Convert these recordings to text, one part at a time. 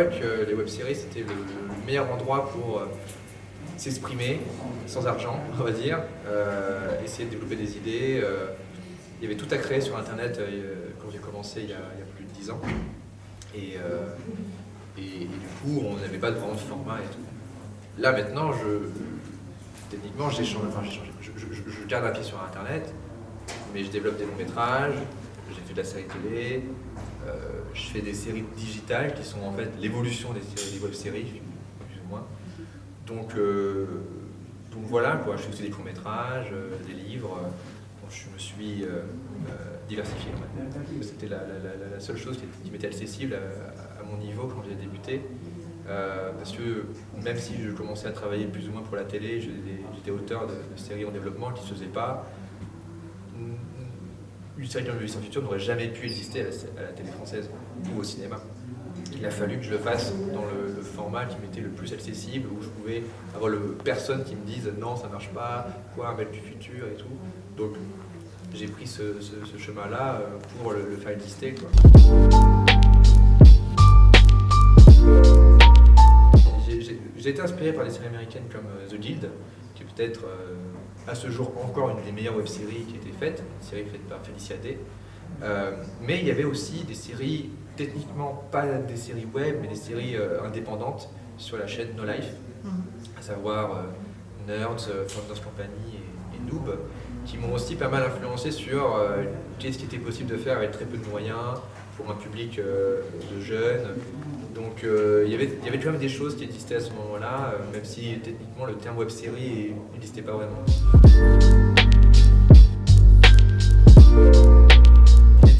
l'époque, les web-séries, c'était le meilleur endroit pour s'exprimer sans argent, on va dire, essayer de développer des idées. Il y avait tout à créer sur Internet quand j'ai commencé il y a plus de 10 ans. Et du coup, on n'avait pas vraiment de format et tout. Là, maintenant, techniquement, je garde un pied sur Internet, mais je développe des longs métrages, j'ai fait de la série télé, je fais des séries digitales qui sont en fait l'évolution des web-séries, plus ou moins. Donc voilà, quoi. Je fais aussi des courts métrages, des livres. Je me suis diversifié. C'était la seule chose qui m'était accessible à mon niveau quand j'ai débuté. Parce que même si je commençais à travailler plus ou moins pour la télé, j'étais auteur de séries en développement qui ne se faisaient pas. Une série comme Le Vice sans futur n'aurait jamais pu exister à la télé française ou au cinéma. Il a fallu que je le fasse dans le format qui m'était le plus accessible, où je pouvais avoir personne qui me dise non, ça marche pas, quoi, un mec du futur et tout. Donc j'ai pris ce chemin-là pour le faire exister, quoi. J'ai été inspiré par des séries américaines comme The Guild, qui est peut-être à ce jour encore une des meilleures web-séries qui a été faite, une série faite par Félicia Day. Mais il y avait aussi des séries, techniquement pas des séries web, mais des séries indépendantes sur la chaîne No Life, à savoir Nerds, Founders Company et Noob, qui m'ont aussi pas mal influencé sur qu'est-ce qui était possible de faire avec très peu de moyens pour un public de jeunes. Donc il y avait quand même des choses qui existaient à ce moment-là, même si techniquement le terme web-série n'existait pas vraiment.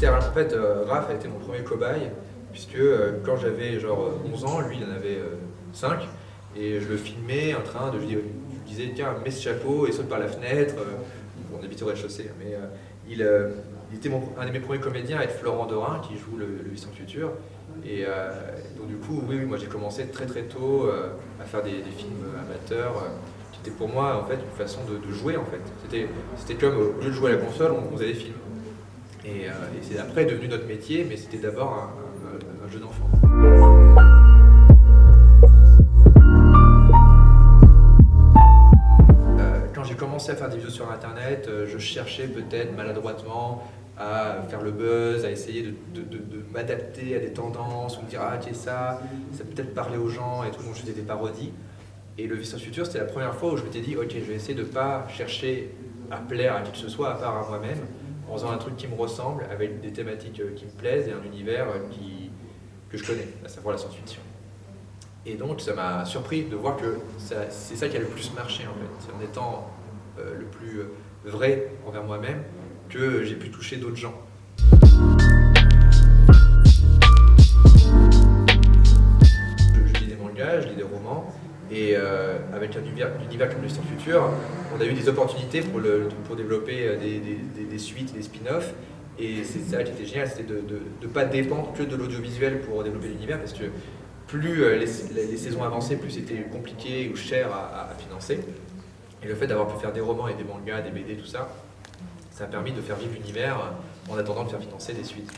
En fait, Raph a été mon premier cobaye, puisque quand j'avais genre 11 ans, lui il en avait 5, et je le filmais en train de... Je lui disais, tiens, mets ce chapeau et saute par la fenêtre. On habitait au rez-de-chaussée, mais il était un de mes premiers comédiens avec Florent Dorin, qui joue le Vice sans futur. Et donc du coup, oui, moi j'ai commencé très très tôt à faire des films amateurs, qui étaient pour moi en fait une façon de jouer en fait. C'était comme au lieu de jouer à la console, on faisait des films. Et c'est après devenu notre métier, mais c'était d'abord un jeu d'enfant. Quand j'ai commencé à faire des vidéos sur Internet, je cherchais peut-être maladroitement à faire le buzz, à essayer de m'adapter à des tendances, ou me dire ah ok ça peut peut-être parler aux gens et tout, donc je faisais des parodies. Et Le Vice sans futur, c'était la première fois où je m'étais dit ok, je vais essayer de ne pas chercher à plaire à qui que ce soit à part à moi-même, en faisant un truc qui me ressemble, avec des thématiques qui me plaisent et un univers que je connais, à savoir la science-fiction. Et donc ça m'a surpris de voir que c'est ça qui a le plus marché en fait, c'est en étant le plus vrai envers moi-même que j'ai pu toucher d'autres gens. Je lis des mangas, je lis des romans, et avec un univers comme Le Vice sans futur, on a eu des opportunités pour développer des suites, des spin-offs, et c'est ça qui était génial, c'était de ne pas dépendre que de l'audiovisuel pour développer l'univers, parce que plus les saisons avançaient, plus c'était compliqué ou cher à financer. Et le fait d'avoir pu faire des romans et des mangas, des BD, tout ça, ça a permis de faire vivre l'univers en attendant de faire financer des suites.